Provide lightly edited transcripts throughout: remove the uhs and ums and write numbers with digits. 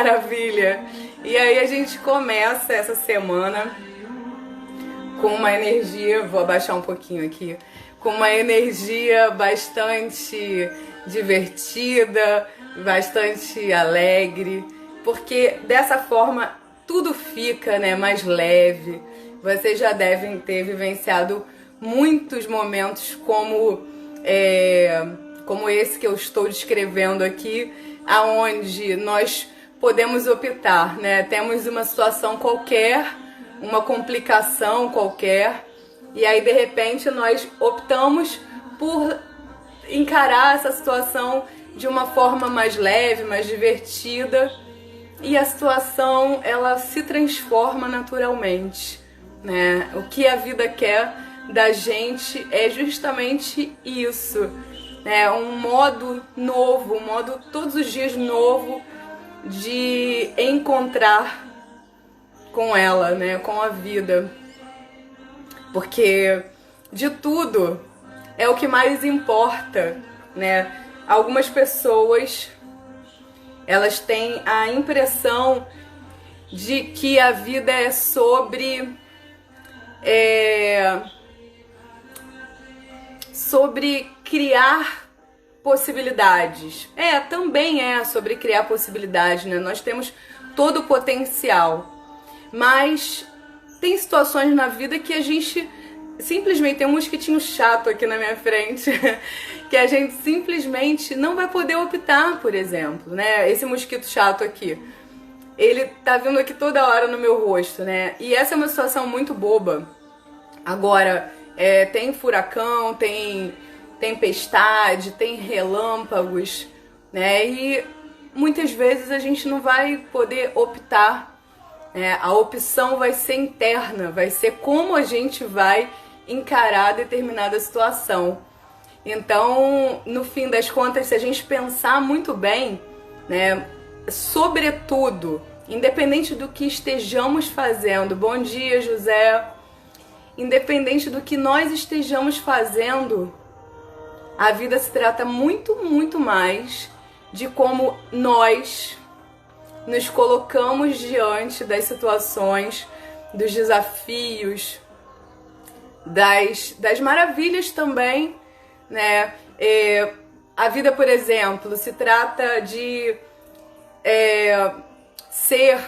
maravilha! E aí a gente começa essa semana com uma energia, vou abaixar um pouquinho aqui, com uma energia bastante divertida, bastante alegre, porque dessa forma tudo fica, né, mais leve. Vocês já devem ter vivenciado muitos momentos como esse que eu estou descrevendo aqui, aonde nós podemos optar, né? Temos uma situação qualquer, uma complicação qualquer, e aí de repente nós optamos por encarar essa situação de uma forma mais leve, mais divertida, e a situação ela se transforma naturalmente, né? O que a vida quer da gente é justamente isso, né? Um modo novo, um modo todos os dias novo de encontrar com ela, né? Com a vida, porque de tudo é o que mais importa, né? Algumas pessoas, elas têm a impressão de que a vida é sobre criar possibilidades. Também é sobre criar possibilidades, né? Nós temos todo o potencial, mas tem situações na vida que a gente simplesmente, tem um mosquitinho chato aqui na minha frente, que a gente simplesmente não vai poder optar, por exemplo, né? Esse mosquito chato aqui, ele tá vindo aqui toda hora no meu rosto, né? E essa é uma situação muito boba. Agora, tem furacão, tem tempestade, tem relâmpagos, né? E muitas vezes a gente não vai poder optar, né? A opção vai ser interna, vai ser como a gente vai encarar determinada situação. Então, no fim das contas, se a gente pensar muito bem, né, sobretudo, independente do que estejamos fazendo, bom dia, José, independente do que nós estejamos fazendo, a vida se trata muito, muito mais de como nós nos colocamos diante das situações, dos desafios, das maravilhas também, né? A vida, por exemplo, se trata de ser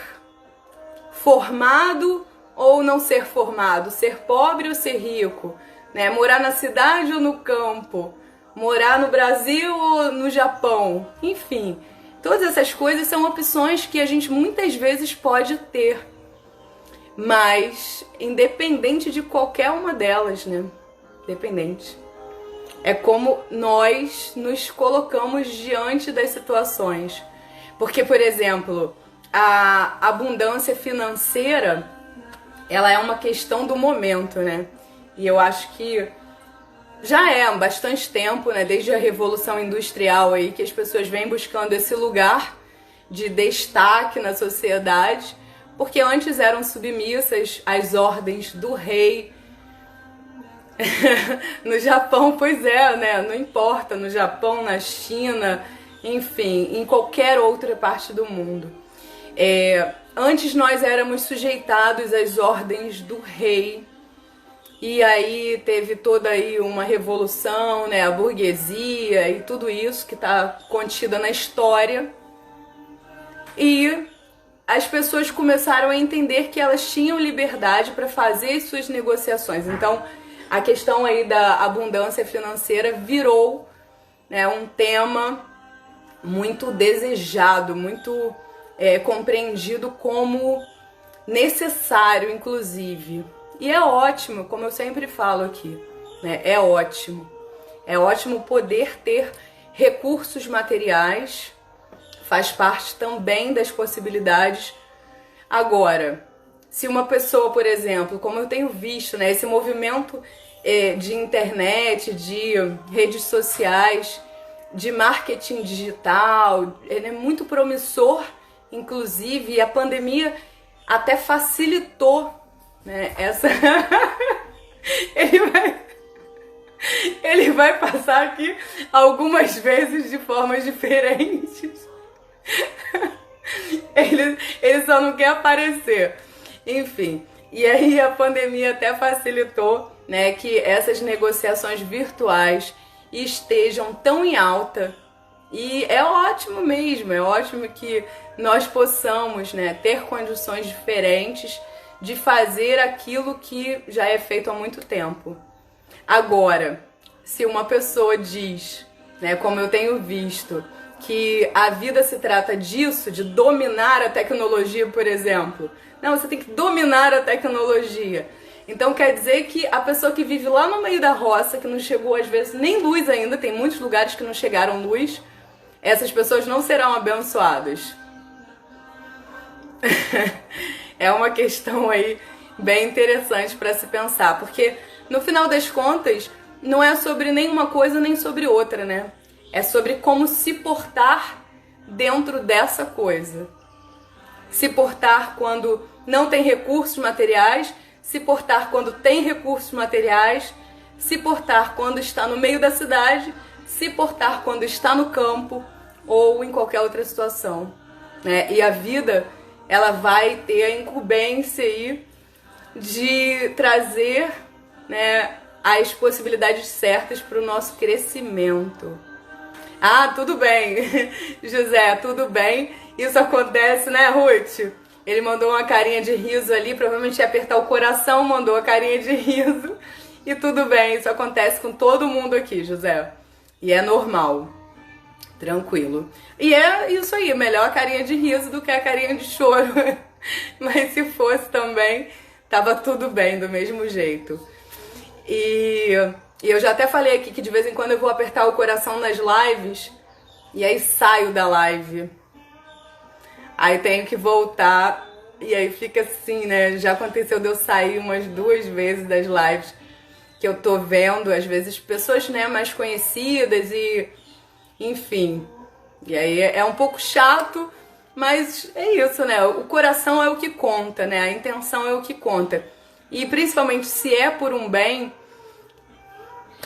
formado ou não ser formado, ser pobre ou ser rico, né? Morar na cidade ou no campo, morar no Brasil ou no Japão, enfim. Todas essas coisas são opções que a gente muitas vezes pode ter, mas independente de qualquer uma delas, né? Independente. É como nós nos colocamos diante das situações. Porque, por exemplo, a abundância financeira, ela é uma questão do momento, né? E eu acho que já é há bastante tempo, né? Desde a Revolução Industrial aí, que as pessoas vêm buscando esse lugar de destaque na sociedade, porque antes eram submissas às ordens do rei. No Japão, pois é, né? Não importa, no Japão, na China, enfim, em qualquer outra parte do mundo. Antes nós éramos sujeitados às ordens do rei, e aí teve toda aí uma revolução, né? A burguesia e tudo isso que está contida na história. E as pessoas começaram a entender que elas tinham liberdade para fazer suas negociações. Então, a questão aí da abundância financeira virou, né, um tema muito desejado, muito compreendido como necessário, inclusive. E é ótimo, como eu sempre falo aqui, né? É ótimo. É ótimo poder ter recursos materiais, faz parte também das possibilidades. Agora, se uma pessoa, por exemplo, como eu tenho visto, né, esse movimento de internet, de redes sociais, de marketing digital, ele é muito promissor, inclusive, e a pandemia até facilitou, né, essa... Ele vai passar aqui algumas vezes de formas diferentes. Ele só não quer aparecer. Enfim, e aí a pandemia até facilitou, né, que essas negociações virtuais estejam tão em alta. E é ótimo mesmo, é ótimo que nós possamos, né, ter condições diferentes de fazer aquilo que já é feito há muito tempo. Agora, se uma pessoa diz, né, como eu tenho visto, que a vida se trata disso, de dominar a tecnologia, por exemplo. Não, você tem que dominar a tecnologia. Então quer dizer que a pessoa que vive lá no meio da roça, que não chegou às vezes nem luz ainda, tem muitos lugares que não chegaram luz, essas pessoas não serão abençoadas. É uma questão aí bem interessante para se pensar, porque no final das contas não é sobre nenhuma coisa nem sobre outra, né? É sobre como se portar dentro dessa coisa. Se portar quando não tem recursos materiais, se portar quando tem recursos materiais, se portar quando está no meio da cidade, se portar quando está no campo ou em qualquer outra situação, né? E a vida, ela vai ter a incumbência aí de trazer, né, as possibilidades certas para o nosso crescimento. Ah, tudo bem, José, tudo bem. Isso acontece, né, Ruth? Ele mandou uma carinha de riso ali, provavelmente ia apertar o coração, mandou a carinha de riso. E tudo bem, isso acontece com todo mundo aqui, José. E é normal, tranquilo. E é isso aí, melhor a carinha de riso do que a carinha de choro. Mas se fosse também, tava tudo bem, do mesmo jeito. E eu já até falei aqui que de vez em quando eu vou apertar o coração nas lives e aí saio da live. Aí tenho que voltar e aí fica assim, né? Já aconteceu de eu sair umas 2 vezes das lives que eu tô vendo, às vezes pessoas, né, mais conhecidas e enfim. E aí é um pouco chato, mas é isso, né? O coração é o que conta, né? A intenção é o que conta. E principalmente se é por um bem,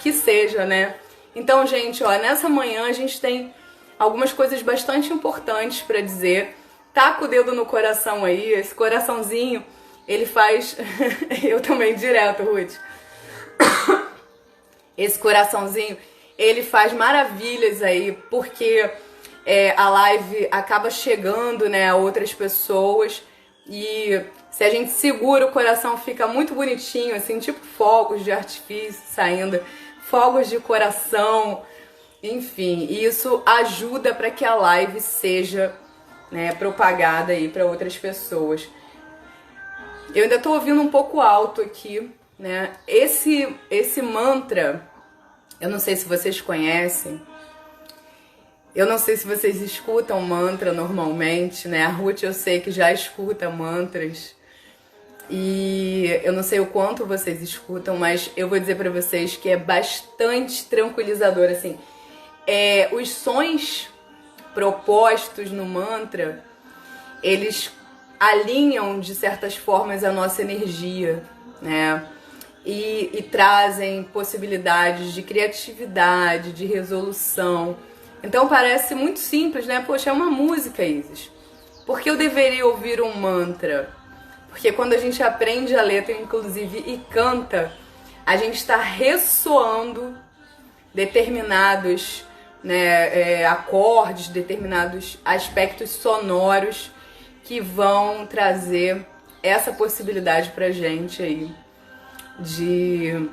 que seja, né? Então, gente, ó, nessa manhã a gente tem algumas coisas bastante importantes pra dizer. Taca o dedo no coração aí, esse coraçãozinho, ele faz... Eu também, direto, Ruth. Esse coraçãozinho, ele faz maravilhas aí, porque a live acaba chegando, né, a outras pessoas. E se a gente segura, o coração fica muito bonitinho, assim, tipo fogos de artifício saindo, fogos de coração, enfim. E isso ajuda para que a live seja, né, propagada aí para outras pessoas. Eu ainda tô ouvindo um pouco alto aqui, né? Esse mantra, eu não sei se vocês conhecem, eu não sei se vocês escutam mantra normalmente, né? A Ruth eu sei que já escuta mantras e eu não sei o quanto vocês escutam, mas eu vou dizer pra vocês que é bastante tranquilizador, assim. Os sons propostos no mantra, eles alinham de certas formas a nossa energia, né? E trazem possibilidades de criatividade, de resolução. Então parece muito simples, né? Poxa, é uma música, Isis. Por que eu deveria ouvir um mantra? Porque quando a gente aprende a letra, inclusive, e canta, a gente está ressoando determinados, né, acordes, determinados aspectos sonoros que vão trazer essa possibilidade pra gente aí de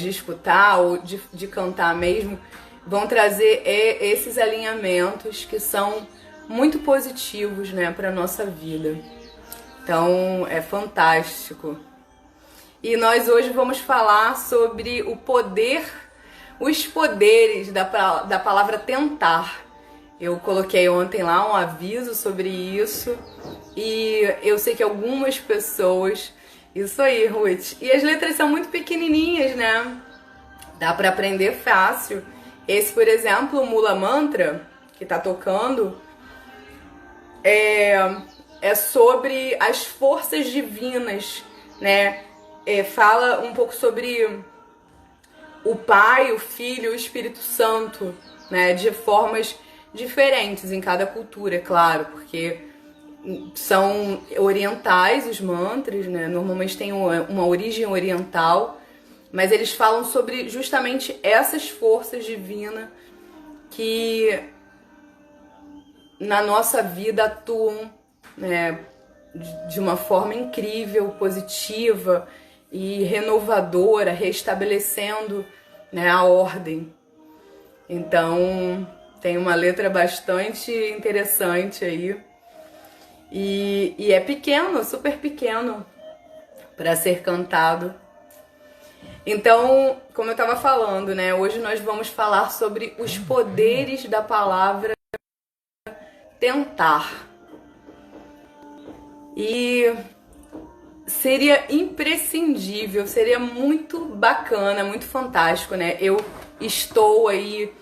escutar ou de cantar mesmo, vão trazer esses alinhamentos que são muito positivos, né, para nossa vida. Então é fantástico. E nós hoje vamos falar sobre o poder, os poderes da palavra tentar. Eu coloquei ontem lá um aviso sobre isso e eu sei que algumas pessoas... Isso aí, Ruth. E as letras são muito pequenininhas, né? Dá pra aprender fácil. Esse, por exemplo, o Mula Mantra, que tá tocando, é sobre as forças divinas, né? Fala um pouco sobre o Pai, o Filho e o Espírito Santo, né? De formas diferentes em cada cultura, é claro, porque são orientais os mantras, né? Normalmente tem uma origem oriental, mas eles falam sobre justamente essas forças divinas que na nossa vida atuam, né, de uma forma incrível, positiva e renovadora, restabelecendo, né, a ordem. Então tem uma letra bastante interessante aí e é pequeno, super pequeno para ser cantado. Então, como eu estava falando, né, hoje nós vamos falar sobre os poderes da palavra tentar. E seria imprescindível, seria muito bacana, muito fantástico, né? Eu estou aí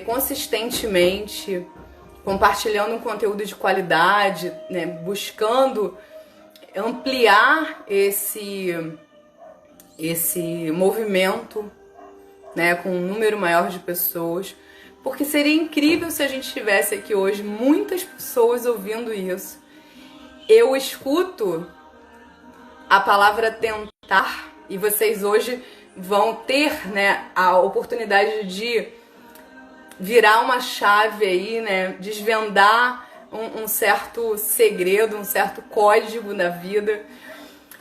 consistentemente compartilhando um conteúdo de qualidade, né? Buscando ampliar esse movimento, né? Com um número maior de pessoas, porque seria incrível se a gente tivesse aqui hoje muitas pessoas ouvindo isso. Eu escuto a palavra tentar e vocês hoje vão ter, né, a oportunidade de virar uma chave aí, né, desvendar um certo segredo, um certo código da vida,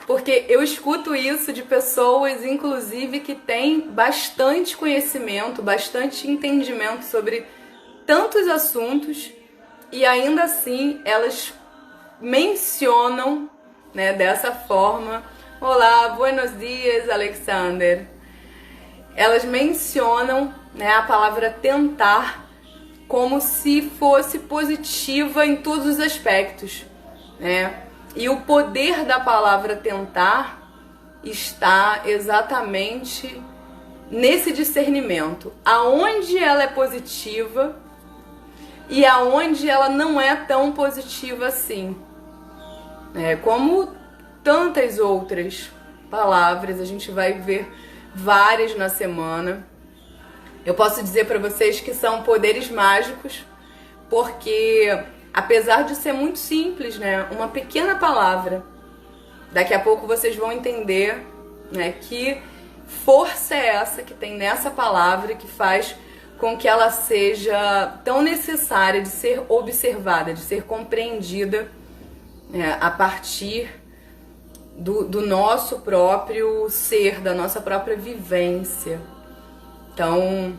porque eu escuto isso de pessoas, inclusive, que têm bastante conhecimento, bastante entendimento sobre tantos assuntos e ainda assim elas mencionam, né, dessa forma. Olá, buenos dias, Alexander. Elas mencionam, né, a palavra tentar como se fosse positiva em todos os aspectos, né? E o poder da palavra tentar está exatamente nesse discernimento, aonde ela é positiva e aonde ela não é tão positiva assim. Como tantas outras palavras, a gente vai ver várias na semana. Eu posso dizer para vocês que são poderes mágicos, porque apesar de ser muito simples, né, uma pequena palavra, daqui a pouco vocês vão entender, né, que força é essa que tem nessa palavra que faz com que ela seja tão necessária de ser observada, de ser compreendida, a partir do nosso próprio ser, da nossa própria vivência. Então,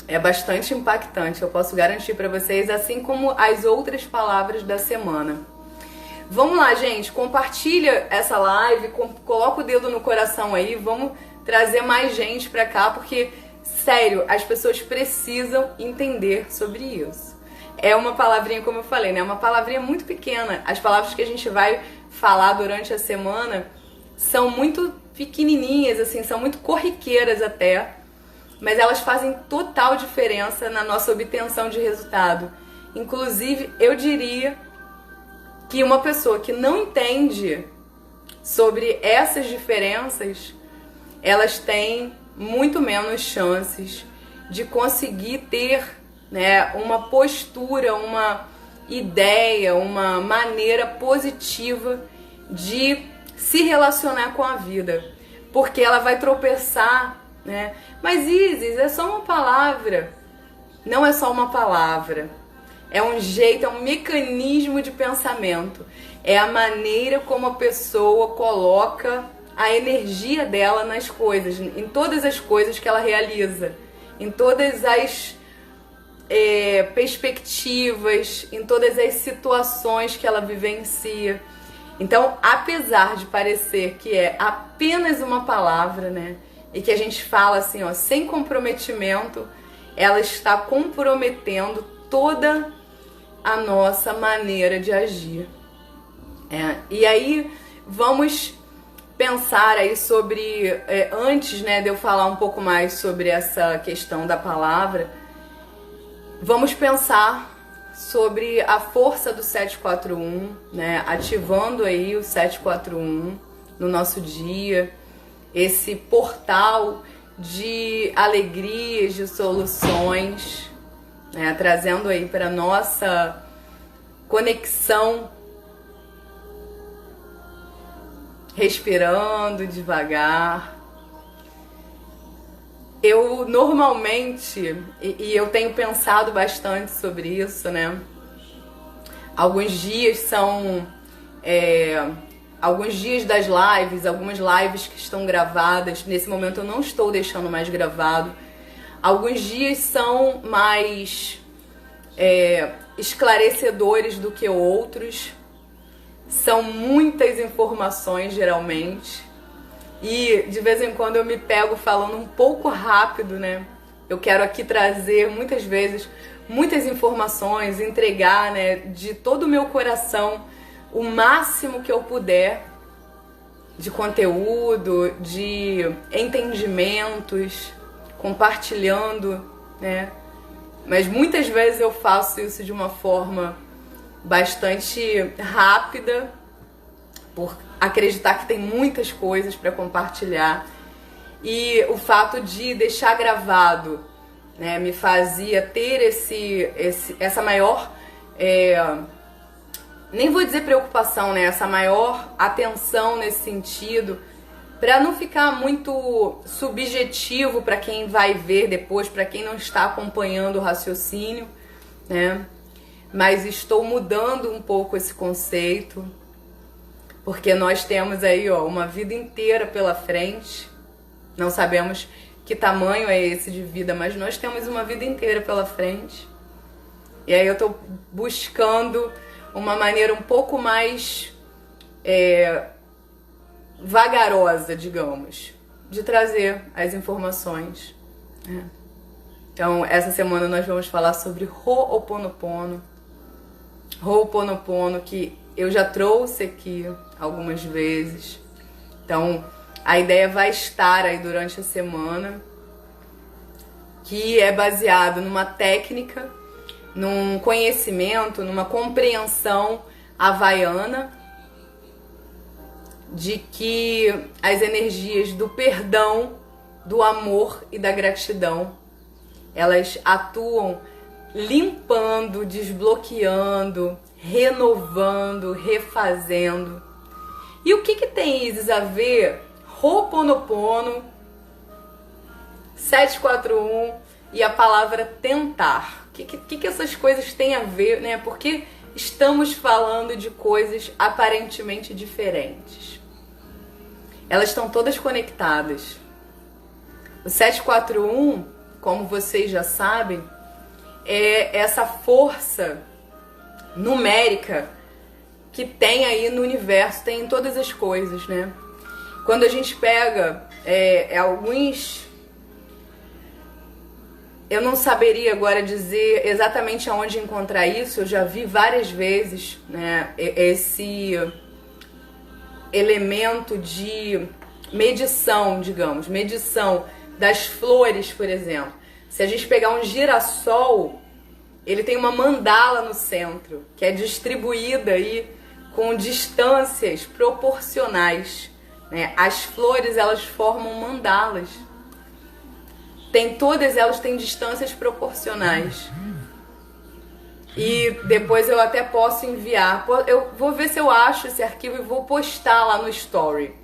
é bastante impactante, eu posso garantir para vocês, assim como as outras palavras da semana. Vamos lá, gente, compartilha essa live, coloca o dedo no coração aí, vamos trazer mais gente para cá, porque, sério, as pessoas precisam entender sobre isso. É uma palavrinha, como eu falei, né? Uma palavrinha muito pequena. As palavras que a gente vai falar durante a semana são muito pequenininhas, assim, são muito corriqueiras até, mas elas fazem total diferença na nossa obtenção de resultado. Inclusive, eu diria que uma pessoa que não entende sobre essas diferenças, elas têm muito menos chances de conseguir ter, né, uma postura, uma ideia, uma maneira positiva de se relacionar com a vida, porque ela vai tropeçar, né? Mas Isis, é só uma palavra. Não é só uma palavra, é um jeito, é um mecanismo de pensamento, é a maneira como a pessoa coloca a energia dela nas coisas, em todas as coisas que ela realiza, em todas as perspectivas, em todas as situações que ela vivencia. Então, apesar de parecer que é apenas uma palavra, né, e que a gente fala assim, ó, sem comprometimento, ela está comprometendo toda a nossa maneira de agir. E aí, vamos pensar aí sobre, antes, né, de eu falar um pouco mais sobre essa questão da palavra, vamos pensar sobre a força do 741, né, ativando aí o 741 no nosso dia, esse portal de alegrias, de soluções, né? Trazendo aí para nossa conexão, respirando devagar. Eu normalmente, e eu tenho pensado bastante sobre isso, né? Alguns dias são alguns dias das lives, algumas lives que estão gravadas. Nesse momento eu não estou deixando mais gravado. Alguns dias são mais esclarecedores do que outros. São muitas informações, geralmente. E de vez em quando eu me pego falando um pouco rápido, né? Eu quero aqui trazer muitas vezes muitas informações, entregar, né, de todo o meu coração o máximo que eu puder de conteúdo, de entendimentos, compartilhando, né? Mas muitas vezes eu faço isso de uma forma bastante rápida, por acreditar que tem muitas coisas para compartilhar. E o fato de deixar gravado, né, me fazia ter essa maior, nem vou dizer preocupação, né, essa maior atenção nesse sentido, para não ficar muito subjetivo para quem vai ver depois, para quem não está acompanhando o raciocínio, né? Mas estou mudando um pouco esse conceito, porque nós temos aí, ó, uma vida inteira pela frente. Não sabemos que tamanho é esse de vida, mas nós temos uma vida inteira pela frente. E aí eu tô buscando uma maneira um pouco mais vagarosa, digamos, de trazer as informações. Então, essa semana nós vamos falar sobre Ho'oponopono. Ho'oponopono, que eu já trouxe aqui algumas vezes. Então, a ideia vai estar aí durante a semana, que é baseado numa técnica, num conhecimento, numa compreensão havaiana de que as energias do perdão, do amor e da gratidão, elas atuam limpando, desbloqueando, renovando, refazendo. E o que tem, Isis, a ver Ho'oponopono, 741 e a palavra tentar? O que essas coisas têm a ver, né? Porque estamos falando de coisas aparentemente diferentes. Elas estão todas conectadas. O 741, como vocês já sabem, é essa força numérica que tem aí no universo, tem em todas as coisas, né? Quando a gente pega alguns... Eu não saberia agora dizer exatamente aonde encontrar isso, eu já vi várias vezes, né, esse elemento de medição, digamos, medição das flores, por exemplo. Se a gente pegar um girassol, ele tem uma mandala no centro, que é distribuída aí com distâncias proporcionais, né? As flores, elas formam mandalas. Todas elas têm distâncias proporcionais. E depois eu até posso enviar. Eu vou ver se eu acho esse arquivo e vou postar lá no Story,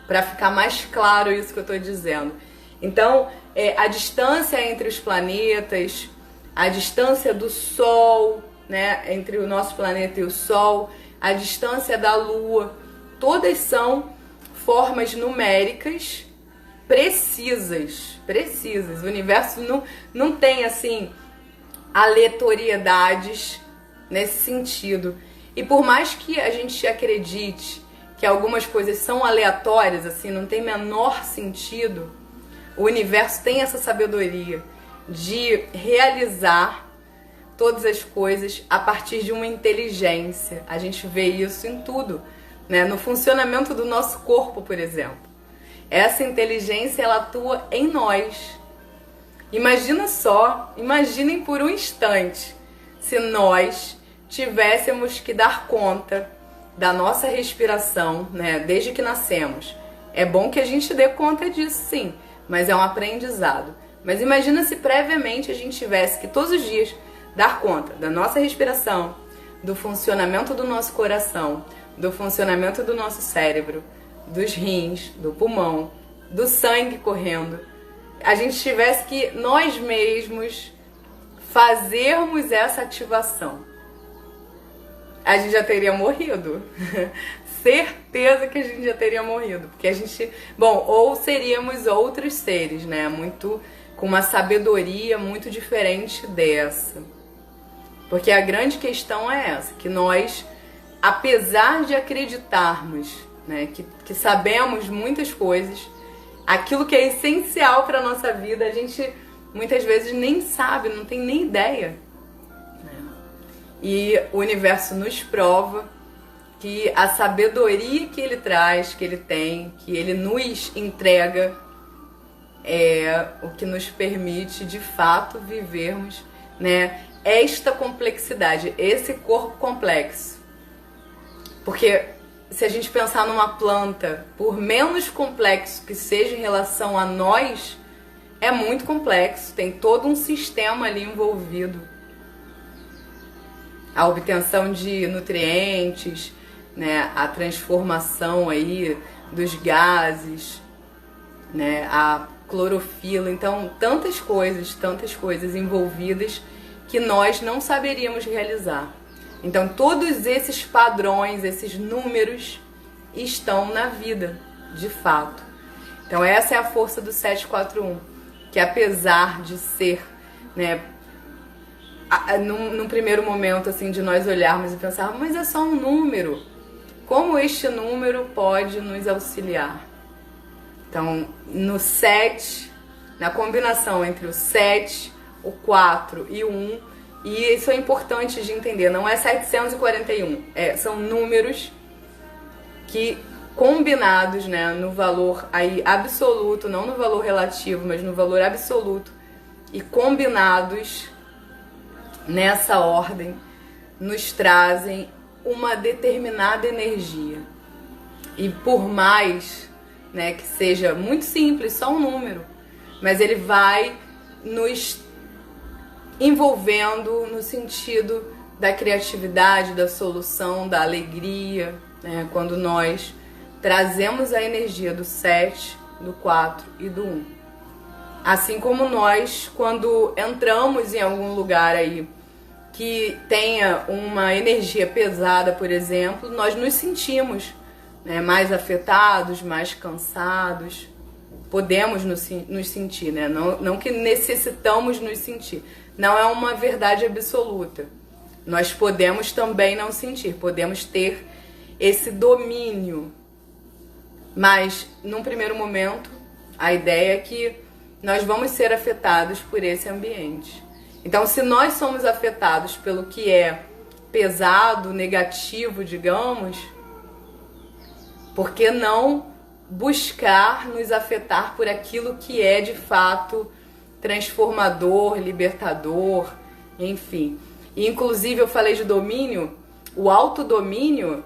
para ficar mais claro isso que eu estou dizendo. Então, a distância entre os planetas, a distância do Sol, né, entre o nosso planeta e o Sol, a distância da Lua, todas são formas numéricas precisas. O universo não tem, assim, aleatoriedades nesse sentido. E por mais que a gente acredite que algumas coisas são aleatórias, assim, não tem menor sentido, o universo tem essa sabedoria de realizar todas as coisas a partir de uma inteligência. A gente vê isso em tudo, né? No funcionamento do nosso corpo, por exemplo. Essa inteligência, ela atua em nós. Imaginem por um instante, se nós tivéssemos que dar conta da nossa respiração, né, desde que nascemos. É bom que a gente dê conta disso, sim, mas é um aprendizado. Mas imagina se previamente a gente tivesse que todos os dias dar conta da nossa respiração, do funcionamento do nosso coração, do funcionamento do nosso cérebro, dos rins, do pulmão, do sangue correndo, a gente tivesse que nós mesmos fazermos essa ativação, a gente já teria morrido. Certeza que a gente já teria morrido, porque a gente, bom, ou seríamos outros seres, né, muito com uma sabedoria muito diferente dessa. Porque a grande questão é essa, que nós, apesar de acreditarmos, né, que sabemos muitas coisas, aquilo que é essencial para a nossa vida, a gente muitas vezes nem sabe, não tem nem ideia. E o universo nos prova que a sabedoria que ele traz, que ele tem, que ele nos entrega, é o que nos permite de fato vivermos, né, esta complexidade, esse corpo complexo. Porque se a gente pensar numa planta, por menos complexo que seja em relação a nós, é muito complexo, tem todo um sistema ali envolvido. A obtenção de nutrientes, né, a transformação aí dos gases, né, a clorofila, então tantas coisas envolvidas que nós não saberíamos realizar. Então todos esses padrões, esses números estão na vida, de fato. Então essa é a força do 741, que apesar de ser, né, num primeiro momento assim de nós olharmos e pensarmos, mas é só um número, como este número pode nos auxiliar? Então no 7, na combinação entre o 7, o 4 e o 1, e isso é importante de entender, não é 741, são números que combinados, né, no valor aí absoluto, não no valor relativo, mas no valor absoluto, e combinados nessa ordem, nos trazem uma determinada energia. E por mais, né, que seja muito simples, só um número, mas ele vai nos envolvendo no sentido da criatividade, da solução, da alegria, né, quando nós trazemos a energia do 7, do 4 e do 1. Assim como nós, quando entramos em algum lugar aí que tenha uma energia pesada, por exemplo, nós nos sentimos, né, mais afetados, mais cansados. Podemos nos sentir, né? Não que necessitamos nos sentir. Não é uma verdade absoluta. Nós podemos também não sentir, podemos ter esse domínio. Mas, num primeiro momento, a ideia é que nós vamos ser afetados por esse ambiente. Então, se nós somos afetados pelo que é pesado, negativo, digamos, por que não buscar nos afetar por aquilo que é de fato transformador, libertador, enfim. E, inclusive, eu falei de domínio, o autodomínio,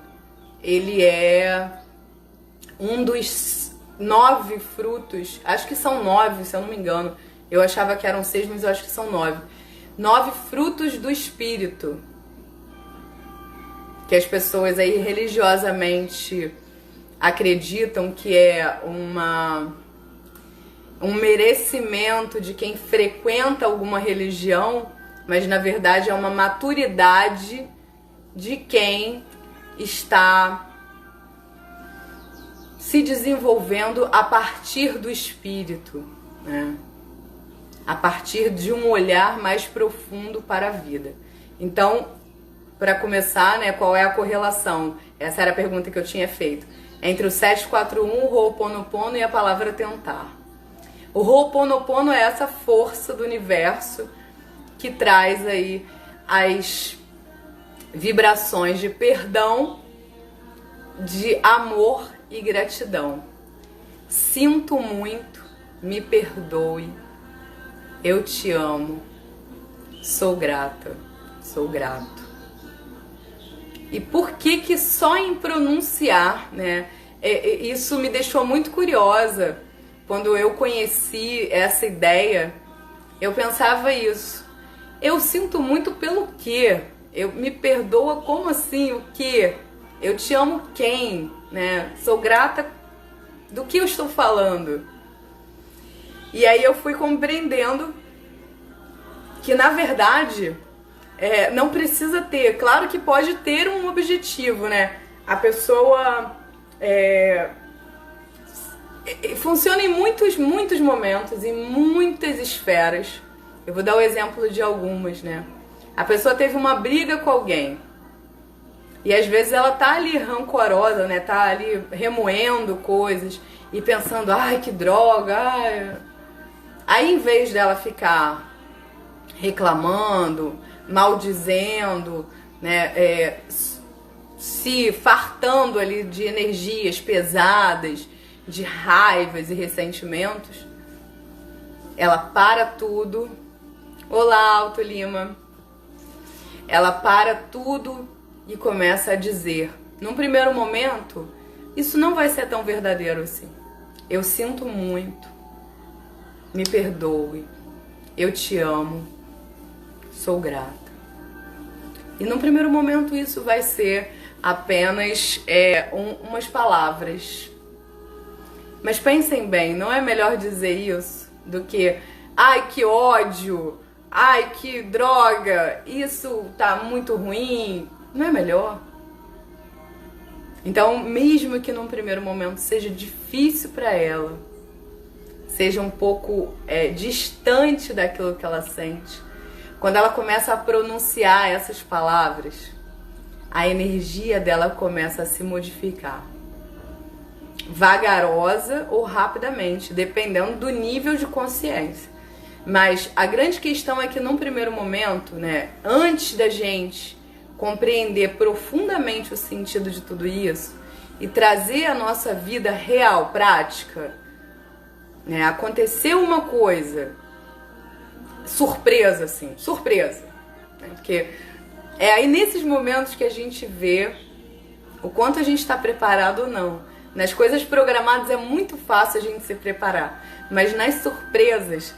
ele é um dos 9 frutos, acho que são 9, se eu não me engano. Eu achava que eram 6, mas eu acho que são 9. 9 frutos do espírito, que as pessoas aí religiosamente acreditam que é um merecimento de quem frequenta alguma religião, mas na verdade é uma maturidade de quem está se desenvolvendo a partir do espírito, né? A partir de um olhar mais profundo para a vida. Então, para começar, né, qual é a correlação? Essa era a pergunta que eu tinha feito. Entre o 741, o Ho'oponopono e a palavra tentar. O Ho'oponopono é essa força do universo que traz aí as vibrações de perdão, de amor e gratidão. Sinto muito, me perdoe, eu te amo, sou grata, sou grato. E por que só em pronunciar, né? Isso me deixou muito curiosa. Quando eu conheci essa ideia, eu pensava isso. Eu sinto muito pelo quê? Me perdoa como assim? O quê? Eu te amo quem? Né? Sou grata do que eu estou falando. E aí eu fui compreendendo que, na verdade, não precisa ter. Claro que pode ter um objetivo, né? A pessoa funciona em muitos momentos, em muitas esferas. Eu vou dar o exemplo de algumas, né? A pessoa teve uma briga com alguém. E às vezes ela tá ali rancorosa, né? Tá ali remoendo coisas e pensando, ai, que droga, ai. Aí, em vez dela ficar reclamando, maldizendo, né? Se fartando ali de energias pesadas, de raivas e ressentimentos, ela para tudo. Olá, Alto Lima. Ela para tudo e começa a dizer, num primeiro momento, isso não vai ser tão verdadeiro assim. Eu sinto muito, me perdoe, eu te amo, sou grata. E num primeiro momento isso vai ser apenas umas palavras. Mas pensem bem, não é melhor dizer isso do que, ai, que ódio, ai, que droga, isso tá muito ruim. Não é melhor? Então, mesmo que num primeiro momento seja difícil para ela, seja um pouco distante daquilo que ela sente, quando ela começa a pronunciar essas palavras, a energia dela começa a se modificar. Vagarosa ou rapidamente, dependendo do nível de consciência. Mas a grande questão é que num primeiro momento, né, antes da gente compreender profundamente o sentido de tudo isso e trazer a nossa vida real, prática, né, aconteceu uma coisa, surpresa, assim, surpresa, né, porque é aí nesses momentos que a gente vê o quanto a gente está preparado ou não. Nas coisas programadas é muito fácil a gente se preparar, mas nas surpresas,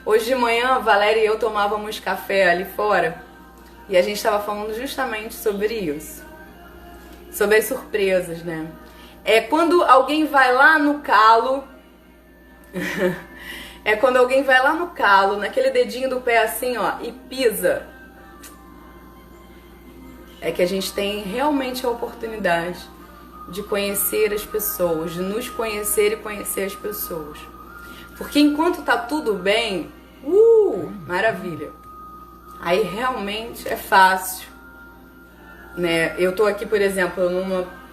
hoje de manhã a Valéria e eu tomávamos café ali fora e a gente estava falando justamente sobre isso, sobre as surpresas, né? É quando alguém vai lá no calo, quando alguém vai lá no calo, naquele dedinho do pé assim, ó, e pisa. É que a gente tem realmente a oportunidade de conhecer as pessoas, de nos conhecer e conhecer as pessoas. Porque enquanto tá tudo bem, maravilha. Aí realmente é fácil, né? Eu tô aqui, por exemplo,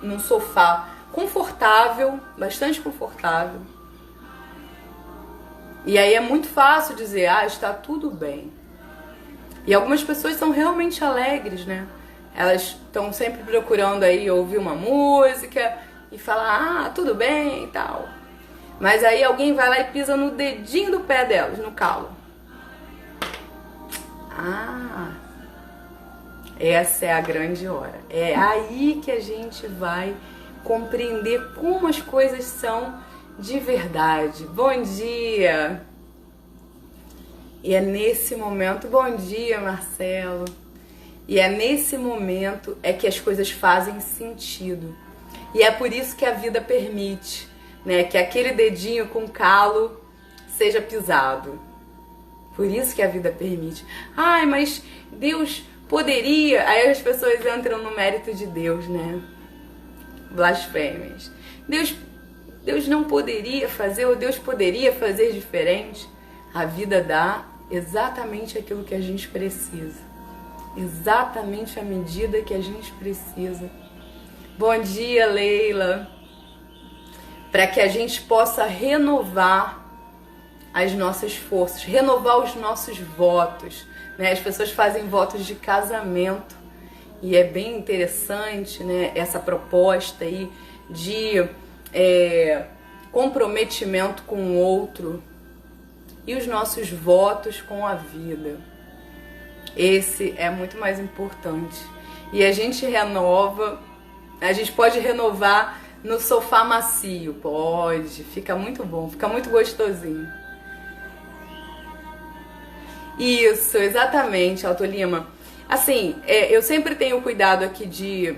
num sofá confortável, bastante confortável. E aí é muito fácil dizer, está tudo bem. E algumas pessoas são realmente alegres, né? Elas estão sempre procurando aí ouvir uma música e falar, tudo bem e tal. Mas aí alguém vai lá e pisa no dedinho do pé delas, no calo. Essa é a grande hora. É aí que a gente vai compreender como as coisas são de verdade. Bom dia! E é nesse momento, bom dia, Marcelo. E é nesse momento que as coisas fazem sentido. E é por isso que a vida permite, né, que aquele dedinho com calo seja pisado. Por isso que a vida permite. Mas Deus poderia... Aí as pessoas entram no mérito de Deus, né? Blasfêmias. Deus não poderia fazer, ou Deus poderia fazer diferente. A vida dá exatamente aquilo que a gente precisa. Exatamente a medida que a gente precisa. Bom dia, Leila. Para que a gente possa renovar as nossas forças, renovar os nossos votos, né? As pessoas fazem votos de casamento e é bem interessante, né, essa proposta aí de comprometimento com o outro e os nossos votos com a vida. Esse é muito mais importante. E a gente renova, a gente pode renovar no sofá macio, pode, fica muito bom, fica muito gostosinho. Isso, exatamente, Auto Lima. Assim, eu sempre tenho cuidado aqui de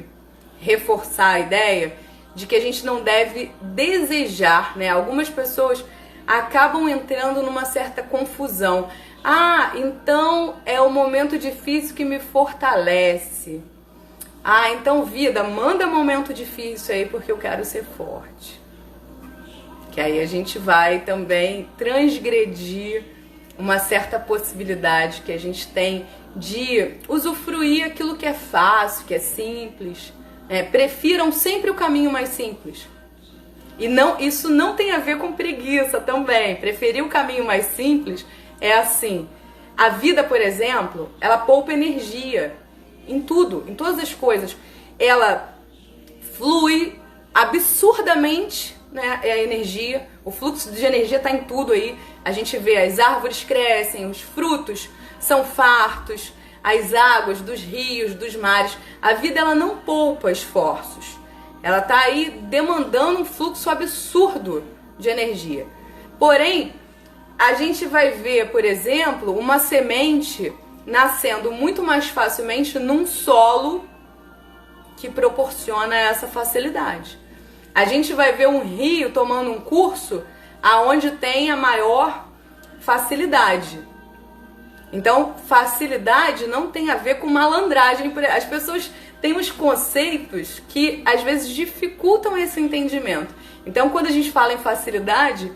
reforçar a ideia de que a gente não deve desejar, né? Algumas pessoas acabam entrando numa certa confusão. Ah, então é o momento difícil que me fortalece. Ah, então vida, manda momento difícil aí porque eu quero ser forte. Que aí a gente vai também transgredir uma certa possibilidade que a gente tem de usufruir aquilo que é fácil, que é simples. Prefiram sempre o caminho mais simples. E não, isso não tem a ver com preguiça também. Preferir o caminho mais simples é assim. A vida, por exemplo, ela poupa energia em tudo, em todas as coisas. Ela flui absurdamente, né? É a energia. O fluxo de energia está em tudo aí. A gente vê as árvores crescem, os frutos são fartos, as águas dos rios, dos mares. A vida ela não poupa esforços. Ela está aí demandando um fluxo absurdo de energia. Porém, a gente vai ver, por exemplo, uma semente nascendo muito mais facilmente num solo que proporciona essa facilidade. A gente vai ver um rio tomando um curso aonde tem a maior facilidade. Então, facilidade não tem a ver com malandragem. As pessoas têm uns conceitos que às vezes dificultam esse entendimento. Então, quando a gente fala em facilidade,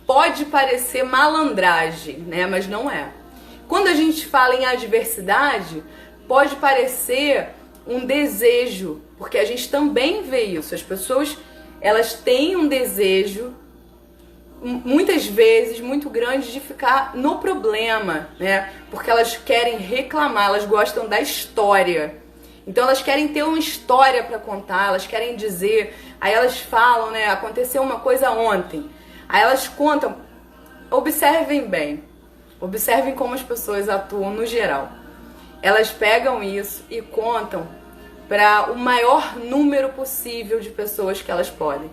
pode parecer malandragem, né? Mas não é. Quando a gente fala em adversidade, pode parecer um desejo, porque a gente também vê isso. As pessoas, elas têm um desejo muitas vezes muito grande de ficar no problema, né? Porque elas querem reclamar, elas gostam da história. Então elas querem ter uma história para contar, elas querem dizer, aí elas falam, né? Aconteceu uma coisa ontem. Aí elas contam. Observem bem. Observem como as pessoas atuam no geral. Elas pegam isso e contam para o maior número possível de pessoas que elas podem.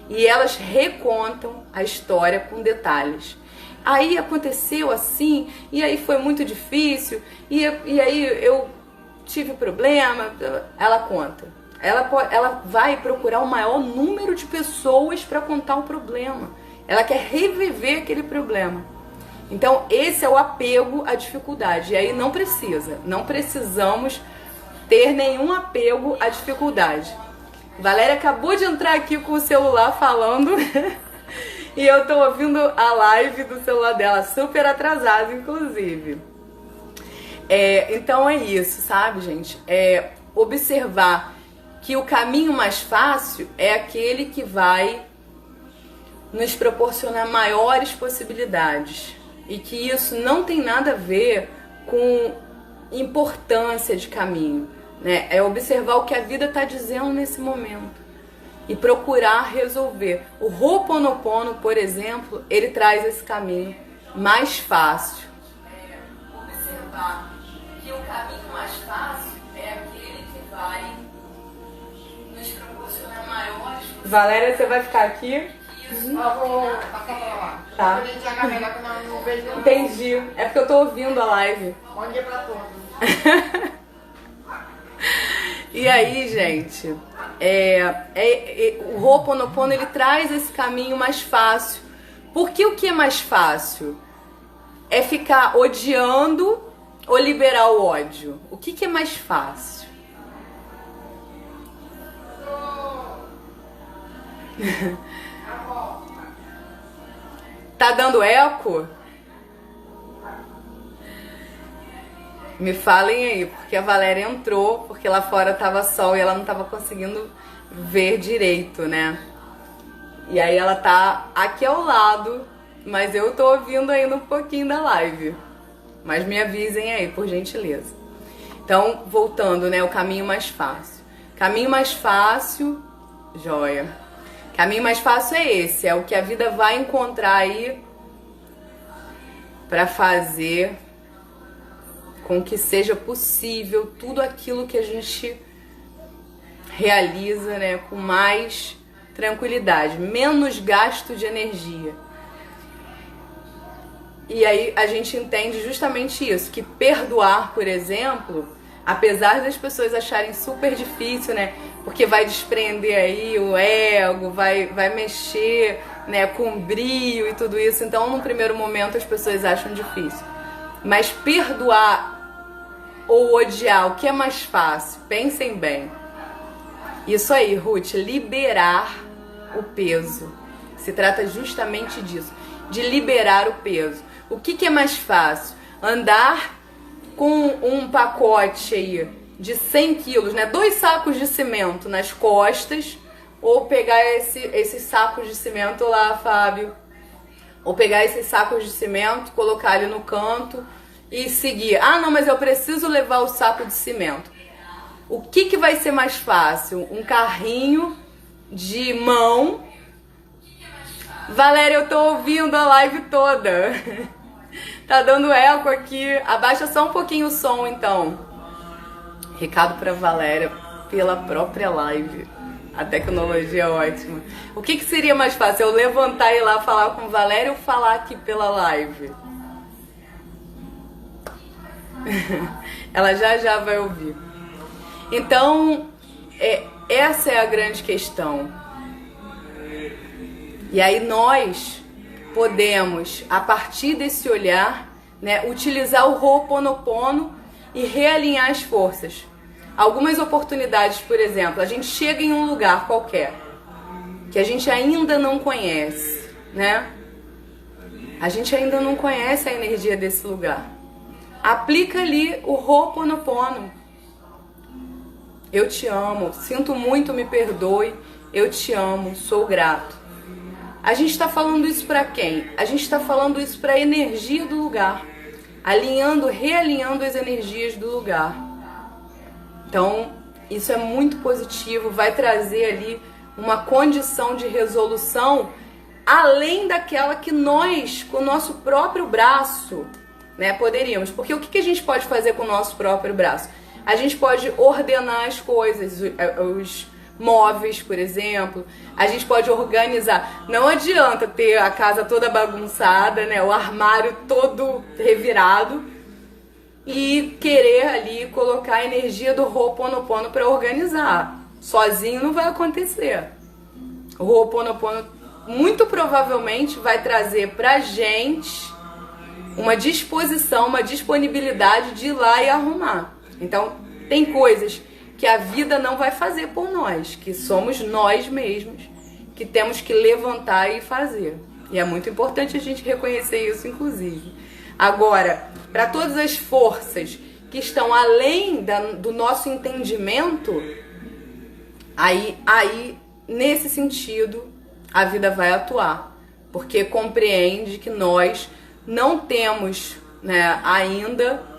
E elas recontam a história com detalhes. Aí aconteceu assim, e aí foi muito difícil, e aí eu tive problema. Ela conta. Ela vai procurar o maior número de pessoas para contar o problema. Ela quer reviver aquele problema. Então esse é o apego à dificuldade. E aí não precisamos ter nenhum apego à dificuldade. Valéria acabou de entrar aqui com o celular falando e eu tô ouvindo a live do celular dela, super atrasada, inclusive. Então é isso, sabe, gente? Observar que o caminho mais fácil é aquele que vai nos proporcionar maiores possibilidades e que isso não tem nada a ver com importância de caminho. Né? É observar o que a vida está dizendo nesse momento e procurar resolver. O Ho'oponopono, por exemplo, ele traz esse caminho mais fácil. Observar que o caminho mais fácil é aquele que vai nos proporcionar maiores... Valéria, você vai ficar aqui? Eu vou passar pra lá. Tá. Eu vou enxergar melhor que eu não vejo. Entendi. É porque eu tô ouvindo a live. Bom dia pra todos. E aí, gente, o Ho'oponopono ele traz esse caminho mais fácil. Porque o que é mais fácil? É ficar odiando ou liberar o ódio? O que é mais fácil? Tá dando eco? Me falem aí, porque a Valéria entrou, porque lá fora tava sol e ela não tava conseguindo ver direito, né? E aí ela tá aqui ao lado, mas eu tô ouvindo ainda um pouquinho da live. Mas me avisem aí, por gentileza. Então, voltando, né? O caminho mais fácil. Caminho mais fácil, joia. Caminho mais fácil é esse, é o que a vida vai encontrar aí pra fazer com que seja possível tudo aquilo que a gente realiza, né, com mais tranquilidade, menos gasto de energia. E aí a gente entende justamente isso, que perdoar, por exemplo, apesar das pessoas acharem super difícil, né? Porque vai desprender aí o ego, vai mexer, né, com o brio e tudo isso. Então, num primeiro momento, as pessoas acham difícil. Mas perdoar ou odiar, o que é mais fácil? Pensem bem. Isso aí, Ruth, liberar o peso. Se trata justamente disso, de liberar o peso. O que é mais fácil? Andar com um pacote aí de 100 quilos, né? 2 sacos de cimento nas costas, ou pegar esses sacos de cimento lá, Fábio, ou pegar esses sacos de cimento, colocar ali no canto e seguir. Ah, não, mas eu preciso levar o saco de cimento. O que vai ser mais fácil? Um carrinho de mão. Valéria, eu tô ouvindo a live toda. Tá dando eco aqui. Abaixa só um pouquinho o som, então. Recado pra Valéria pela própria live. A tecnologia é ótima. O que seria mais fácil? Eu levantar e ir lá falar com Valéria ou falar aqui pela live? Ela já vai ouvir. Então, essa é a grande questão. E aí nós podemos, a partir desse olhar, né, utilizar o Ho'oponopono e realinhar as forças. Algumas oportunidades, por exemplo, a gente chega em um lugar qualquer que a gente ainda não conhece, né? A gente ainda não conhece a energia desse lugar. Aplica ali o Ho'oponopono. Eu te amo, sinto muito, me perdoe, eu te amo, sou grato. A gente está falando isso para quem? A gente está falando isso para a energia do lugar, realinhando as energias do lugar. Então, isso é muito positivo, vai trazer ali uma condição de resolução além daquela que nós, com o nosso próprio braço, né, poderíamos. Porque o que a gente pode fazer com o nosso próprio braço? A gente pode ordenar as coisas, os móveis, por exemplo. A gente pode organizar. Não adianta ter a casa toda bagunçada, né, o armário todo revirado e querer ali colocar a energia do Ho'oponopono para organizar. Sozinho não vai acontecer. O Ho'oponopono muito provavelmente vai trazer pra gente uma disposição, uma disponibilidade de ir lá e arrumar. Então, tem coisas que a vida não vai fazer por nós, que somos nós mesmos, que temos que levantar e fazer. E é muito importante a gente reconhecer isso, inclusive. Agora, para todas as forças que estão além do nosso entendimento, aí, nesse sentido, a vida vai atuar. Porque compreende que nós não temos, né, ainda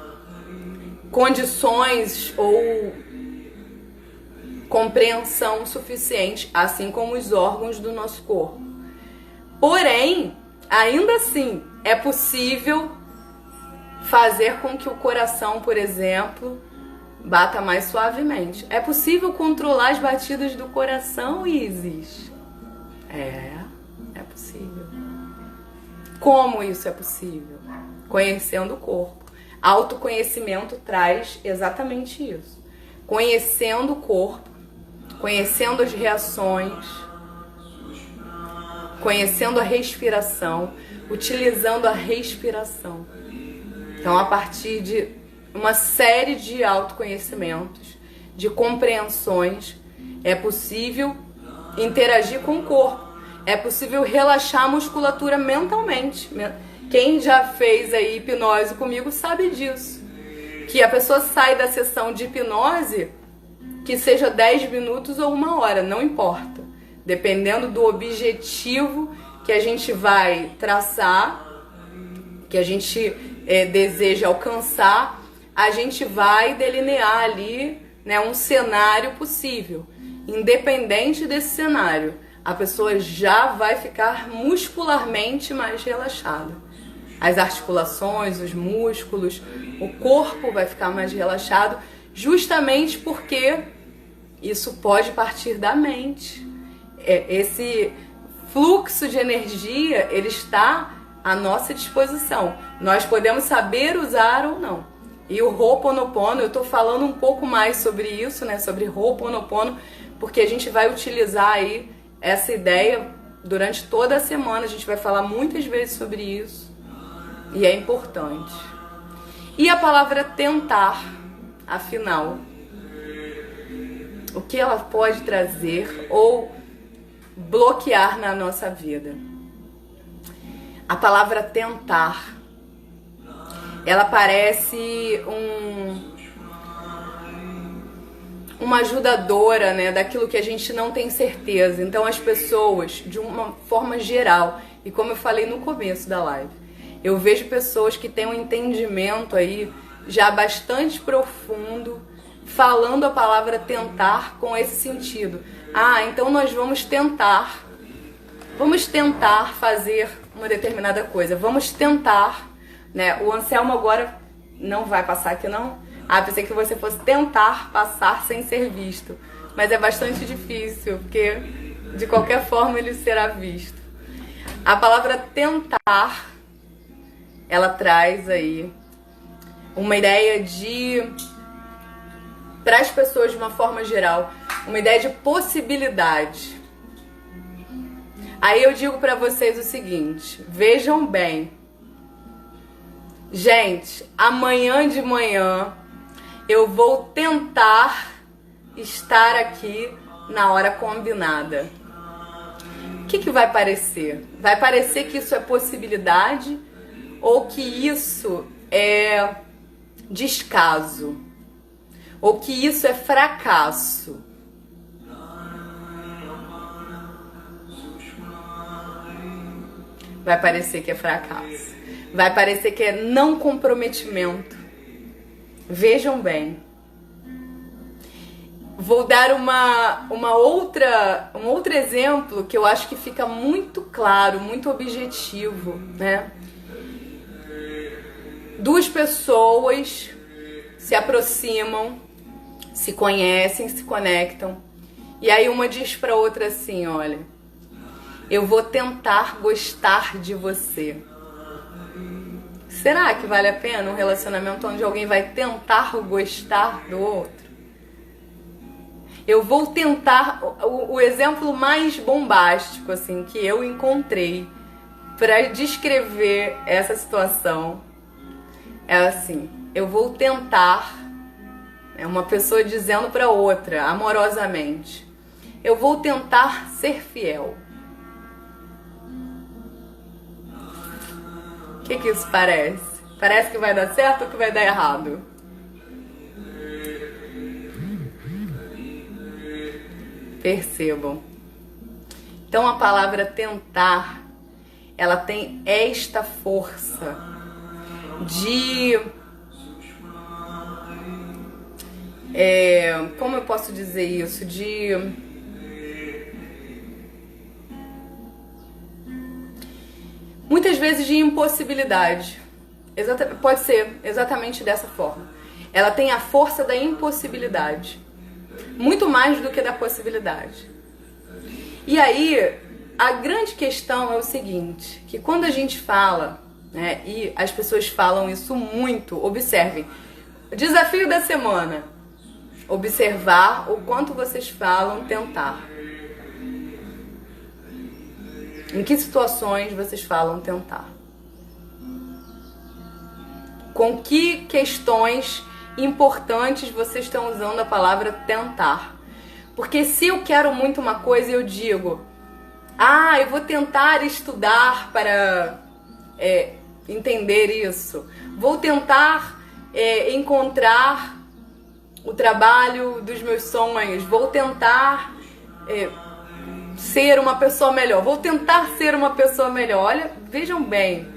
condições ou compreensão suficiente, assim como os órgãos do nosso corpo. Porém, ainda assim, é possível fazer com que o coração, por exemplo, bata mais suavemente. É possível controlar as batidas do coração, Isis? É possível. Como isso é possível? Conhecendo o corpo. Autoconhecimento traz exatamente isso. Conhecendo o corpo, conhecendo as reações, conhecendo a respiração, utilizando a respiração. Então, a partir de uma série de autoconhecimentos, de compreensões, é possível interagir com o corpo. É possível relaxar a musculatura mentalmente. Quem já fez aí hipnose comigo sabe disso. Que a pessoa sai da sessão de hipnose, que seja 10 minutos ou 1 hora, não importa. Dependendo do objetivo que a gente vai traçar, que a gente deseja alcançar, a gente vai delinear ali, né, um cenário possível. Independente desse cenário, a pessoa já vai ficar muscularmente mais relaxada. As articulações, os músculos, o corpo vai ficar mais relaxado, justamente porque isso pode partir da mente. Esse fluxo de energia, ele está à nossa disposição. Nós podemos saber usar ou não. E o Ho'oponopono, eu tô falando um pouco mais sobre isso, né? Sobre Ho'oponopono, porque a gente vai utilizar aí essa ideia durante toda a semana. A gente vai falar muitas vezes sobre isso. E é importante. E a palavra tentar, afinal, o que ela pode trazer ou bloquear na nossa vida? A palavra tentar, ela parece uma ajudadora, né, daquilo que a gente não tem certeza. Então as pessoas, de uma forma geral, e como eu falei no começo da live, eu vejo pessoas que têm um entendimento aí já bastante profundo, falando a palavra tentar com esse sentido. Ah, então nós vamos tentar fazer uma determinada coisa, vamos tentar, né? O Anselmo agora não vai passar aqui não? Ah, pensei que você fosse tentar passar sem ser visto, mas é bastante difícil, porque de qualquer forma ele será visto. A palavra tentar, ela traz aí uma ideia de, para as pessoas de uma forma geral, uma ideia de possibilidade. Aí eu digo para vocês o seguinte, vejam bem. Gente, amanhã de manhã eu vou tentar estar aqui na hora combinada. O que vai parecer? Vai parecer que isso é possibilidade ou que isso é descaso? Ou que isso é fracasso? Vai parecer que é fracasso. Vai parecer que é não comprometimento. Vejam bem. Vou dar um outro exemplo que eu acho que fica muito claro, muito objetivo, né? Duas pessoas se aproximam, se conhecem, se conectam. E aí uma diz pra outra assim, olha, eu vou tentar gostar de você. Será que vale a pena um relacionamento onde alguém vai tentar gostar do outro? Eu vou tentar, o exemplo mais bombástico assim que eu encontrei para descrever essa situação é assim, eu vou tentar, é uma pessoa dizendo para outra amorosamente, eu vou tentar ser fiel. O que isso parece? Parece que vai dar certo ou que vai dar errado? Percebam. Então a palavra tentar, ela tem esta força de... como eu posso dizer isso? Muitas vezes de impossibilidade. Pode ser exatamente dessa forma. Ela tem a força da impossibilidade. Muito mais do que da possibilidade. E aí, a grande questão é o seguinte, que quando a gente fala, né, e as pessoas falam isso muito, observem. Desafio da semana. Observar o quanto vocês falam tentar. Em que situações vocês falam tentar? Com que questões importantes vocês estão usando a palavra tentar? Porque se eu quero muito uma coisa e eu digo, eu vou tentar estudar para entender isso. Vou tentar encontrar o trabalho dos meus sonhos. Vou tentar ser uma pessoa melhor. Vou tentar ser uma pessoa melhor. Olha, vejam bem.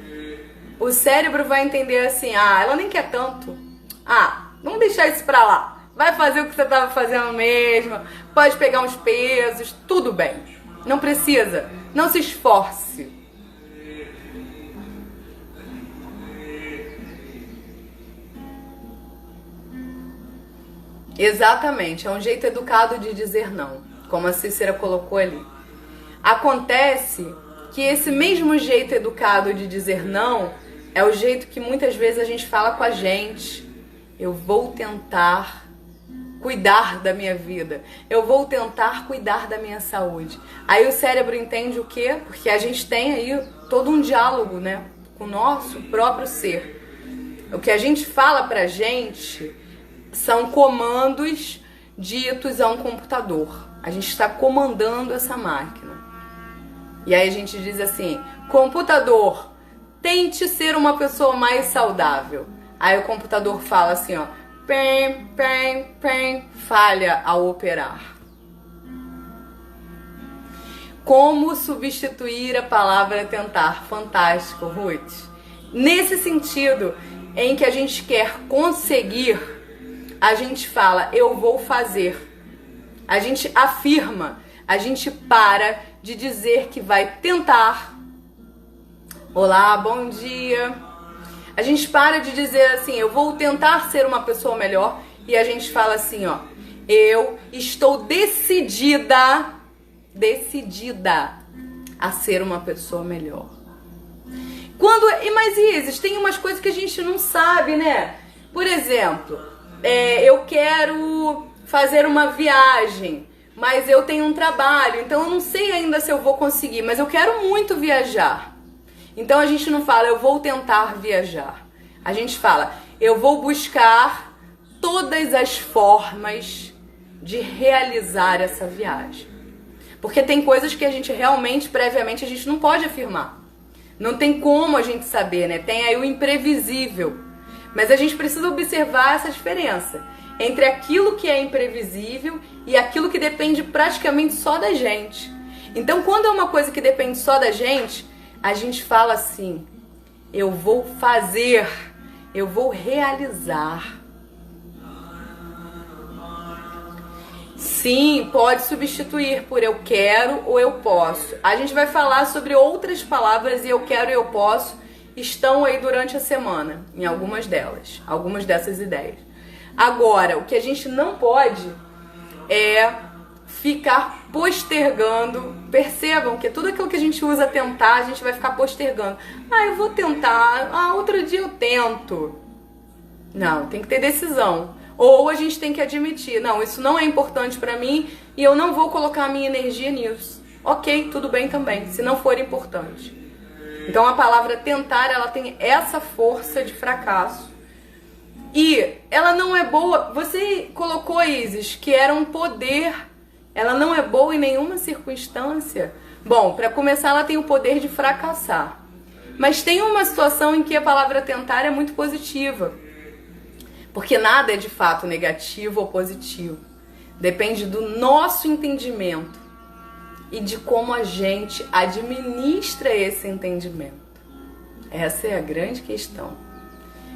O cérebro vai entender assim, ela nem quer tanto. Vamos deixar isso pra lá. Vai fazer o que você estava fazendo mesmo. Pode pegar uns pesos, tudo bem. Não precisa. Não se esforce. Exatamente. É um jeito educado de dizer não. Como a Cícera colocou ali. Acontece que esse mesmo jeito educado de dizer não é o jeito que muitas vezes a gente fala com a gente. Eu vou tentar cuidar da minha vida. Eu vou tentar cuidar da minha saúde. Aí o cérebro entende o quê? Porque a gente tem aí todo um diálogo, né, com o nosso próprio ser. O que a gente fala pra gente são comandos ditos a um computador. A gente está comandando essa máquina. E aí a gente diz assim: computador, tente ser uma pessoa mais saudável. Aí o computador fala assim, ó, pem, pem, pem, falha ao operar. Como substituir a palavra tentar? Fantástico, Ruth. Nesse sentido em que a gente quer conseguir, a gente fala, eu vou fazer. A gente afirma, a gente para de dizer que vai tentar. Olá, bom dia. A gente para de dizer assim, eu vou tentar ser uma pessoa melhor, e a gente fala assim, ó, eu estou decidida a ser uma pessoa melhor. Mas Isis, tem umas coisas que a gente não sabe, né? Por exemplo, eu quero fazer uma viagem, mas eu tenho um trabalho, então eu não sei ainda se eu vou conseguir, mas eu quero muito viajar. Então a gente não fala, eu vou tentar viajar. A gente fala, eu vou buscar todas as formas de realizar essa viagem. Porque tem coisas que a gente realmente, previamente, a gente não pode afirmar. Não tem como a gente saber, né? Tem aí o imprevisível. Mas a gente precisa observar essa diferença entre aquilo que é imprevisível e aquilo que depende praticamente só da gente. Então, quando é uma coisa que depende só da gente, a gente fala assim, eu vou fazer, eu vou realizar. Sim, pode substituir por eu quero ou eu posso. A gente vai falar sobre outras palavras e eu quero e eu posso estão aí durante a semana, em algumas delas, algumas dessas ideias. Agora, o que a gente não pode é ficar postergando. Percebam que tudo aquilo que a gente usa tentar, a gente vai ficar postergando. Ah, eu vou tentar, outro dia eu tento. Não, tem que ter decisão. Ou a gente tem que admitir, não, isso não é importante pra mim e eu não vou colocar a minha energia nisso. Ok, tudo bem também, se não for importante. Então a palavra tentar, ela tem essa força de fracasso. E ela não é boa, você colocou, Isis, que era um poder. Ela não é boa em nenhuma circunstância. Bom, para começar, ela tem o poder de fracassar. Mas tem uma situação em que a palavra tentar é muito positiva. Porque nada é de fato negativo ou positivo. Depende do nosso entendimento e de como a gente administra esse entendimento. Essa é a grande questão.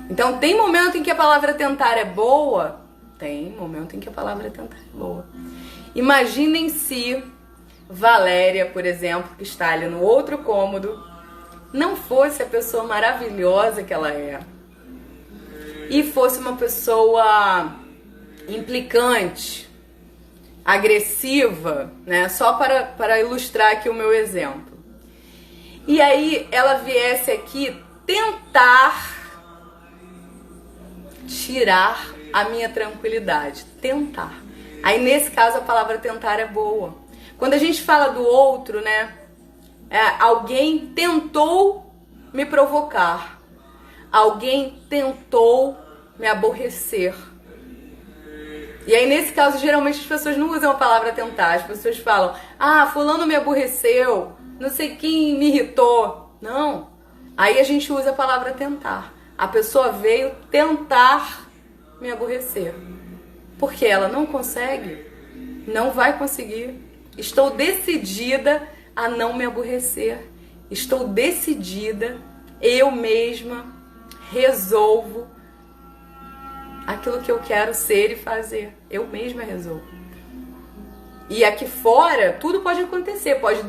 Então, tem momento em que a palavra tentar é boa? Tem momento em que a palavra tentar é boa. Imaginem se Valéria, por exemplo, que está ali no outro cômodo, não fosse a pessoa maravilhosa que ela é. E fosse uma pessoa implicante, agressiva, né? Só para ilustrar aqui o meu exemplo. E aí ela viesse aqui tentar tirar a minha tranquilidade. Tentar. Aí nesse caso a palavra tentar é boa. Quando a gente fala do outro, né? Alguém tentou me provocar. Alguém tentou me aborrecer. E aí, nesse caso, geralmente as pessoas não usam a palavra tentar. As pessoas falam, fulano me aborreceu, não sei quem me irritou. Não. Aí a gente usa a palavra tentar. A pessoa veio tentar me aborrecer. Porque ela não consegue, não vai conseguir. Estou decidida a não me aborrecer. Estou decidida, eu mesma resolvo aquilo que eu quero ser e fazer. Eu mesma resolvo. E aqui fora, tudo pode acontecer. Pode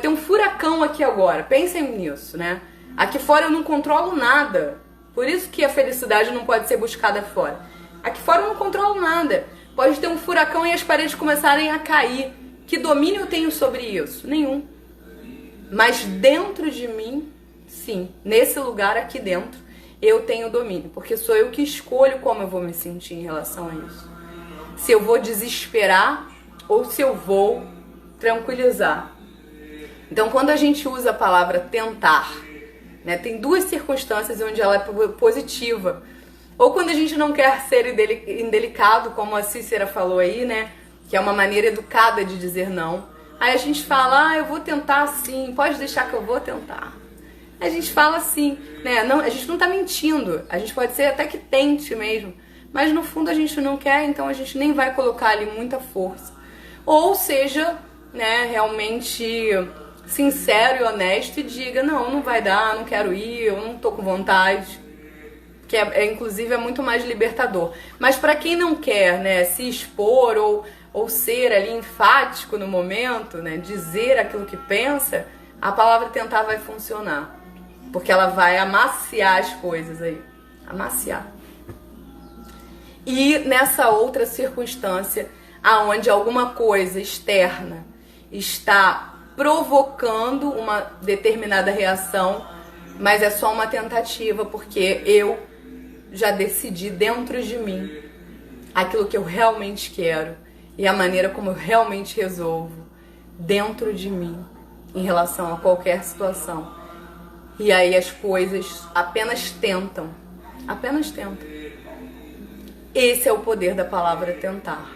ter um furacão aqui agora. Pensem nisso, né? Aqui fora eu não controlo nada. Por isso que a felicidade não pode ser buscada fora. Aqui fora eu não controlo nada. Pode ter um furacão e as paredes começarem a cair. Que domínio eu tenho sobre isso? Nenhum. Mas dentro de mim, sim, nesse lugar aqui dentro, eu tenho domínio, porque sou eu que escolho como eu vou me sentir em relação a isso. Se eu vou desesperar ou se eu vou tranquilizar. Então, quando a gente usa a palavra tentar, né, tem duas circunstâncias onde ela é positiva. Ou quando a gente não quer ser indelicado, como a Cícera falou aí, né, que é uma maneira educada de dizer não. Aí a gente fala, eu vou tentar sim, pode deixar que eu vou tentar. A gente fala assim, né? Não, a gente não tá mentindo. A gente pode ser até que tente mesmo. Mas no fundo a gente não quer, então a gente nem vai colocar ali muita força. Ou seja, né, realmente sincero e honesto e diga, não vai dar, não quero ir, eu não tô com vontade. Que inclusive é muito mais libertador. Mas para quem não quer, né, se expor ou ser ali enfático no momento, né, dizer aquilo que pensa, a palavra tentar vai funcionar. Porque ela vai amaciar as coisas aí. Amaciar. E nessa outra circunstância, aonde alguma coisa externa está provocando uma determinada reação, mas é só uma tentativa, porque eu já decidi dentro de mim aquilo que eu realmente quero e a maneira como eu realmente resolvo dentro de mim em relação a qualquer situação. E aí as coisas apenas tentam. Apenas tentam. Esse é o poder da palavra tentar.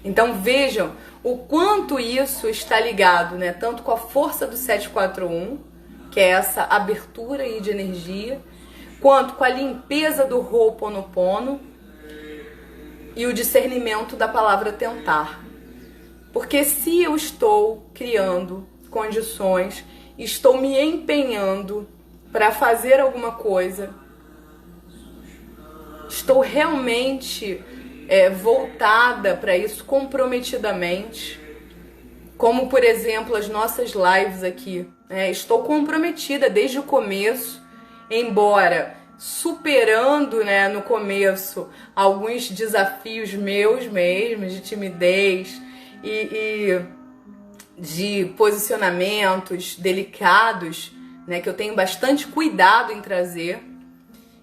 Então vejam o quanto isso está ligado, né, tanto com a força do 741, que é essa abertura aí de energia, quanto com a limpeza do Ho'oponopono e o discernimento da palavra tentar. Porque se eu estou criando condições, estou me empenhando para fazer alguma coisa, estou realmente voltada para isso comprometidamente, como por exemplo as nossas lives aqui, estou comprometida desde o começo, embora superando, né, no começo alguns desafios meus mesmos de timidez e de posicionamentos delicados, né, que eu tenho bastante cuidado em trazer.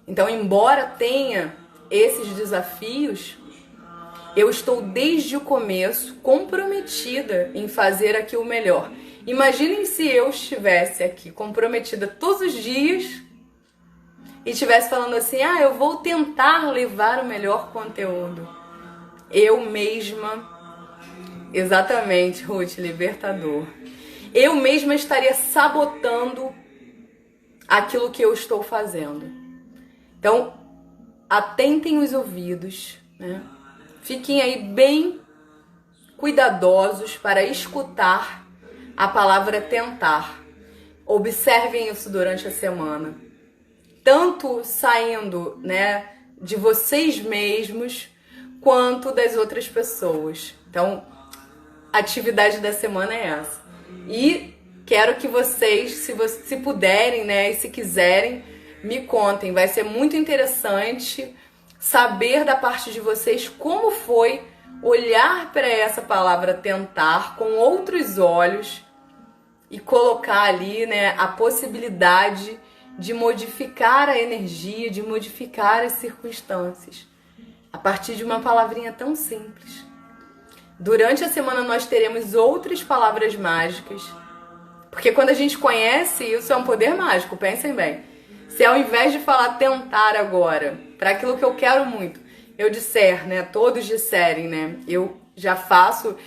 Então, embora tenha esses desafios, eu estou desde o começo comprometida em fazer aqui o melhor. Imaginem se eu estivesse aqui comprometida todos os dias e estivesse falando assim, eu vou tentar levar o melhor conteúdo. Eu mesma, exatamente, Ruth, libertador. Eu mesma estaria sabotando aquilo que eu estou fazendo. Então, atentem os ouvidos, né? Fiquem aí bem cuidadosos para escutar a palavra tentar. Observem isso durante a semana. Tanto saindo, né, de vocês mesmos, quanto das outras pessoas. Então, a atividade da semana é essa. E quero que vocês, se puderem, né, e se quiserem, me contem. Vai ser muito interessante saber da parte de vocês como foi olhar para essa palavra tentar com outros olhos e colocar ali, né, a possibilidade de modificar a energia, de modificar as circunstâncias a partir de uma palavrinha tão simples. Durante a semana nós teremos outras palavras mágicas, porque quando a gente conhece isso é um poder mágico, pensem bem. Se ao invés de falar tentar agora, para aquilo que eu quero muito, eu disser, né, todos disserem, né, eu já faço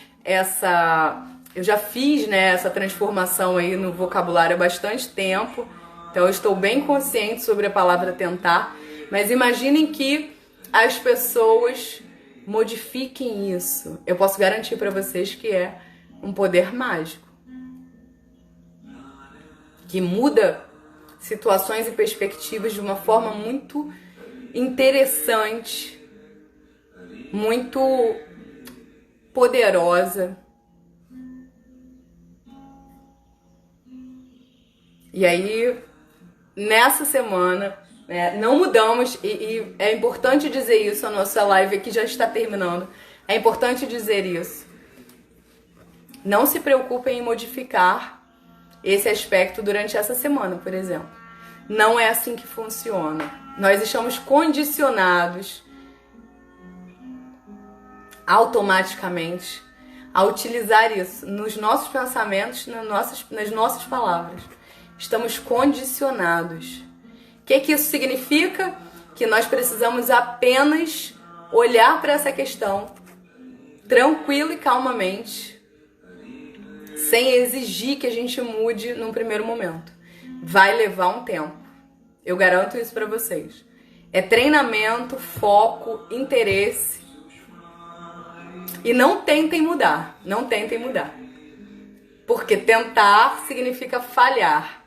eu já fiz, né, essa transformação aí no vocabulário há bastante tempo, então eu estou bem consciente sobre a palavra tentar, mas imaginem que as pessoas modifiquem isso. Eu posso garantir para vocês que é um poder mágico, que muda situações e perspectivas de uma forma muito interessante, muito poderosa. E aí, nessa semana, né, não mudamos, e é importante dizer isso, a nossa live aqui já está terminando, é importante dizer isso. Não se preocupem em modificar esse aspecto durante essa semana, por exemplo. Não é assim que funciona. Nós estamos condicionados automaticamente a utilizar isso nos nossos pensamentos, nas nossas palavras. Estamos condicionados. O que isso significa? Que nós precisamos apenas olhar para essa questão tranquilo e calmamente, sem exigir que a gente mude num primeiro momento. Vai levar um tempo. Eu garanto isso para vocês. É treinamento, foco, interesse. E não tentem mudar. Não tentem mudar. Porque tentar significa falhar.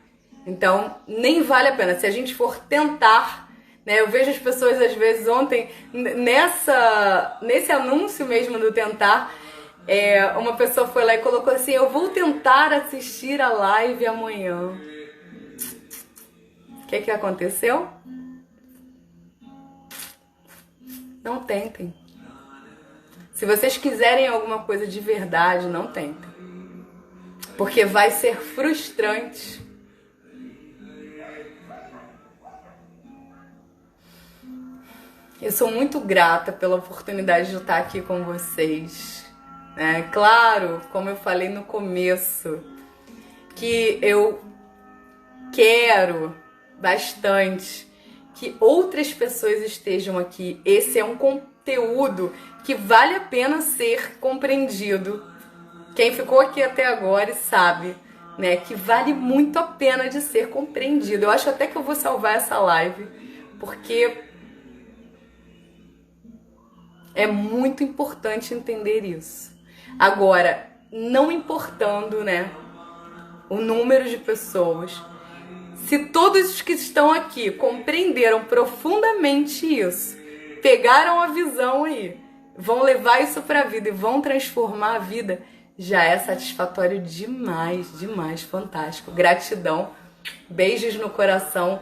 Então, nem vale a pena. Se a gente for tentar, né? Eu vejo as pessoas, às vezes, ontem, nesse anúncio mesmo do tentar, uma pessoa foi lá e colocou assim: eu vou tentar assistir a live amanhã. O que aconteceu? Não tentem. Se vocês quiserem alguma coisa de verdade, não tentem. Porque vai ser frustrante. Eu sou muito grata pela oportunidade de estar aqui com vocês. Claro, como eu falei no começo, que eu quero bastante que outras pessoas estejam aqui. Esse é um conteúdo que vale a pena ser compreendido. Quem ficou aqui até agora sabe, né, que vale muito a pena de ser compreendido. Eu acho até que eu vou salvar essa live, porque é muito importante entender isso. Agora, não importando, né, o número de pessoas, se todos os que estão aqui compreenderam profundamente isso, pegaram a visão aí, vão levar isso para a vida e vão transformar a vida, já é satisfatório demais, demais, fantástico. Gratidão, beijos no coração.